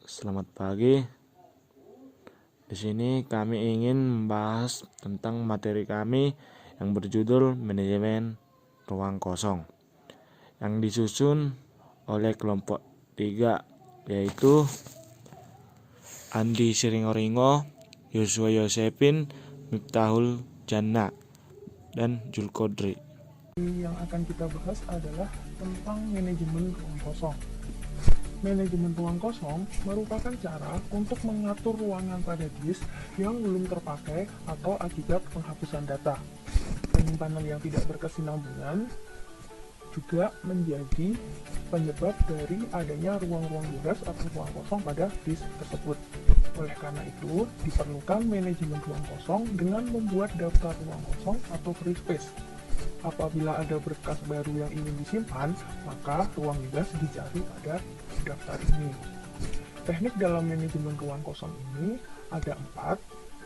Selamat pagi. Di sini kami ingin membahas tentang materi kami yang berjudul Manajemen Ruang Kosong yang disusun oleh kelompok 3, yaitu Andi Siringoringo, Yosua Yosepin, Miftahul Jannah, dan Julkodri. Yang akan kita bahas adalah tentang manajemen ruang kosong. Manajemen ruang kosong merupakan cara untuk mengatur ruangan pada disk yang belum terpakai atau akibat penghapusan data. Penyimpanan yang tidak berkesinambungan juga menjadi penyebab dari adanya ruang-ruang bebas atau ruang kosong pada disk tersebut. Oleh karena itu, diperlukan manajemen ruang kosong dengan membuat daftar ruang kosong atau free space. Apabila ada berkas baru yang ingin disimpan, maka ruang bebas dicari pada daftar ini. Teknik dalam manajemen ruang kosong ini ada 4,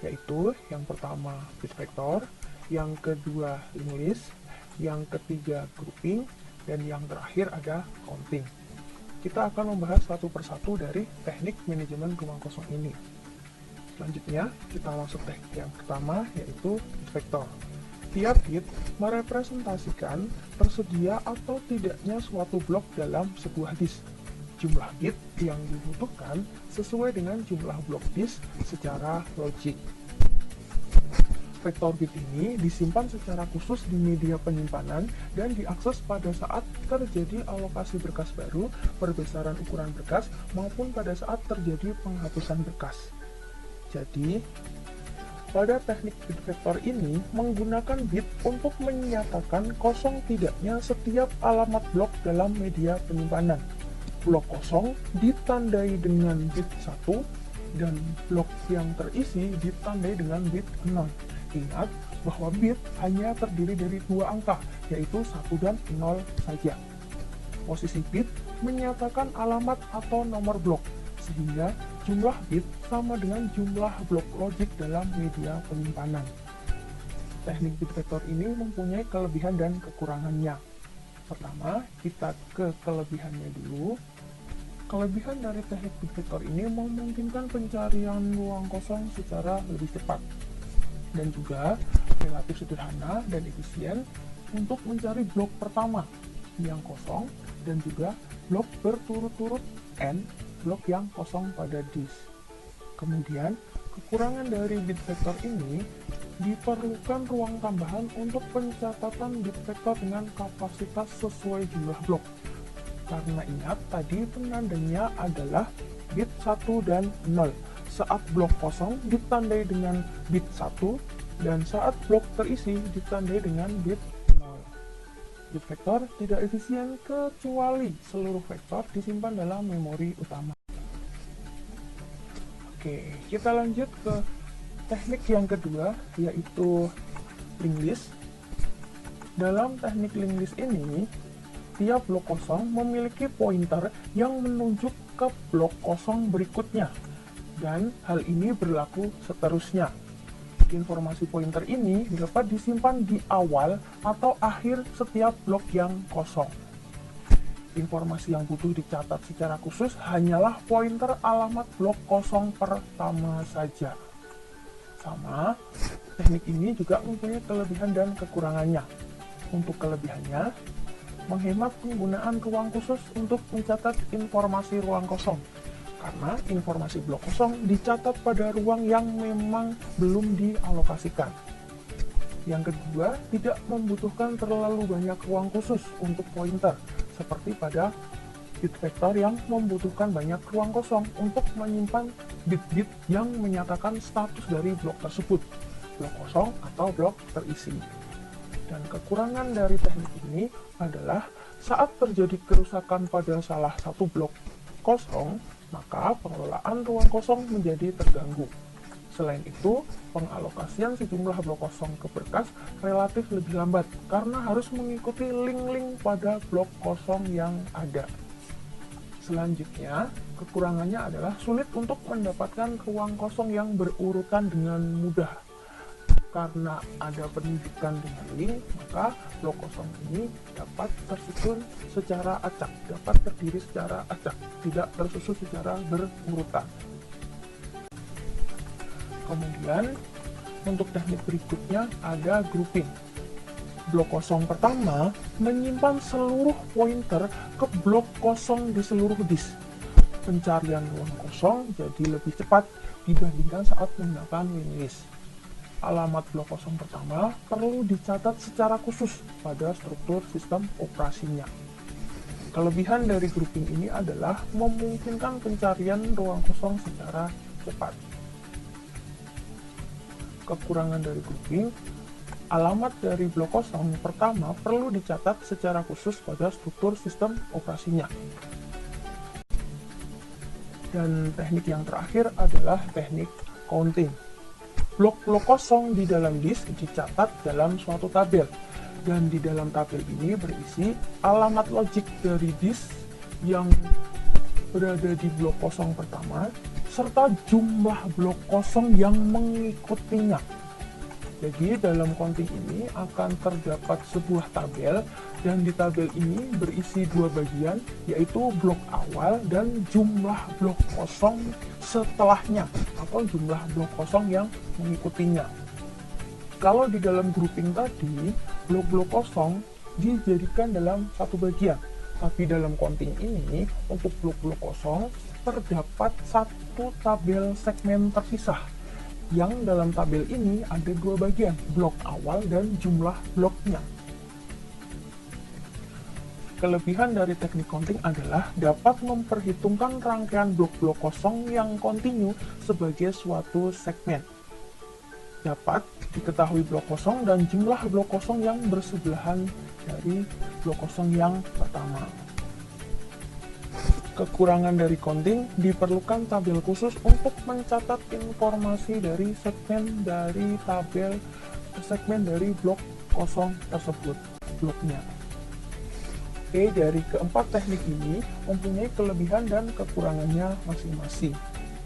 yaitu yang pertama bit vector, yang kedua linked list, yang ketiga grouping, dan yang terakhir ada counting. Kita akan membahas satu persatu dari teknik manajemen ruang kosong ini. Selanjutnya, kita masuk teknik yang pertama, yaitu bit vector. Tiap bit merepresentasikan tersedia atau tidaknya suatu blok dalam sebuah disk. Jumlah bit yang dibutuhkan sesuai dengan jumlah blok disk secara logik. Vektor bit ini disimpan secara khusus di media penyimpanan dan diakses pada saat terjadi alokasi berkas baru, perbesaran ukuran berkas, maupun pada saat terjadi penghapusan berkas. Jadi, pada teknik bit vektor ini menggunakan bit untuk menyatakan kosong tidaknya setiap alamat blok dalam media penyimpanan. Blok kosong ditandai dengan bit 1 dan blok yang terisi ditandai dengan bit 0. Ingat bahwa bit hanya terdiri dari 2 angka, yaitu 1 dan 0 saja. Posisi bit menyatakan alamat atau nomor blok, sehingga jumlah bit sama dengan jumlah blok logik dalam media penyimpanan. Teknik bit vektor ini mempunyai kelebihan dan kekurangannya. Pertama, kita ke kelebihannya dulu. Kelebihan dari teknik bit vektor ini memungkinkan pencarian ruang kosong secara lebih cepat dan juga relatif sederhana dan efisien untuk mencari blok pertama yang kosong dan juga blok berturut-turut N blok yang kosong pada disk. Kemudian, kekurangan dari bit vektor ini diperlukan ruang tambahan untuk pencatatan bit vektor dengan kapasitas sesuai jumlah blok. Karena ingat tadi penandanya adalah bit 1 dan 0. Saat blok kosong ditandai dengan bit 1 dan saat blok terisi ditandai dengan bit 0. Bit vektor tidak efisien kecuali seluruh vektor disimpan dalam memori utama. Oke, kita lanjut ke teknik yang kedua, yaitu linked list. Dalam teknik linked list ini, tiap blok kosong memiliki pointer yang menunjuk ke blok kosong berikutnya, dan hal ini berlaku seterusnya. Informasi pointer ini dapat disimpan di awal atau akhir setiap blok yang kosong. Informasi yang butuh dicatat secara khusus hanyalah pointer alamat blok kosong pertama saja. Sama, teknik ini juga mempunyai kelebihan dan kekurangannya. Untuk kelebihannya, menghemat penggunaan ruang khusus untuk mencatat informasi ruang kosong, karena informasi blok kosong dicatat pada ruang yang memang belum dialokasikan. Yang kedua, tidak membutuhkan terlalu banyak ruang khusus untuk pointer, seperti pada bit vektor yang membutuhkan banyak ruang kosong untuk menyimpan bit-bit yang menyatakan status dari blok tersebut, blok kosong atau blok terisi. Dan kekurangan dari teknik ini adalah saat terjadi kerusakan pada salah satu blok kosong, maka pengelolaan ruang kosong menjadi terganggu. Selain itu, pengalokasian sejumlah blok kosong ke berkas relatif lebih lambat karena harus mengikuti link-link pada blok kosong yang ada. Selanjutnya, kekurangannya adalah sulit untuk mendapatkan ruang kosong yang berurutan dengan mudah. Karena ada penunjukan dengan link, maka blok kosong ini dapat tersusun secara acak, dapat terdiri secara acak, tidak tersusun secara berurutan. Kemudian untuk teknik berikutnya ada grouping. Blok kosong pertama menyimpan seluruh pointer ke blok kosong di seluruh disk. Pencarian ruang kosong jadi lebih cepat dibandingkan saat menggunakan winlist. Alamat blok kosong pertama perlu dicatat secara khusus pada struktur sistem operasinya. Kelebihan dari grouping ini adalah memungkinkan pencarian ruang kosong secara cepat. Kekurangan dari grouping, alamat dari blok kosong pertama perlu dicatat secara khusus pada struktur sistem operasinya. Dan teknik yang terakhir adalah teknik counting. Blok-blok kosong di dalam disk dicatat dalam suatu tabel, dan di dalam tabel ini berisi alamat logik dari disk yang berada di blok kosong pertama, serta jumlah blok kosong yang mengikutinya. Jadi dalam counting ini akan terdapat sebuah tabel, dan di tabel ini berisi dua bagian, yaitu blok awal dan jumlah blok kosong setelahnya, atau jumlah blok kosong yang mengikutinya. Kalau di dalam grouping tadi, blok-blok kosong dijadikan dalam satu bagian, tapi dalam counting ini, untuk blok-blok kosong terdapat satu tabel segmen terpisah, yang dalam tabel ini ada dua bagian, blok awal dan jumlah bloknya. Kelebihan dari teknik counting adalah dapat memperhitungkan rangkaian blok-blok kosong yang kontinu sebagai suatu segmen. Dapat diketahui blok kosong dan jumlah blok kosong yang bersebelahan dari blok kosong yang pertama. Kekurangan dari counting, diperlukan tabel khusus untuk mencatat informasi dari segmen dari blok kosong tersebut, bloknya. Oke, dari keempat teknik ini mempunyai kelebihan dan kekurangannya masing-masing.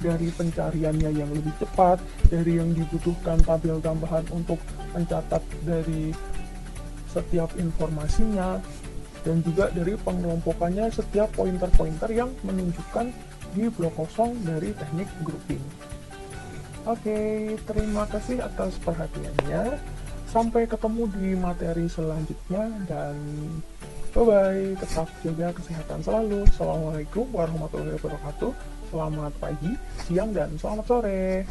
Dari pencariannya yang lebih cepat, dari yang dibutuhkan tabel tambahan untuk mencatat dari setiap informasinya, dan juga dari pengelompokannya setiap pointer-pointer yang menunjukkan di blok kosong dari teknik grouping. Oke, terima kasih atas perhatiannya. Sampai ketemu di materi selanjutnya, dan bye-bye. Tetap jaga kesehatan selalu. Assalamualaikum warahmatullahi wabarakatuh. Selamat pagi, siang, dan selamat sore.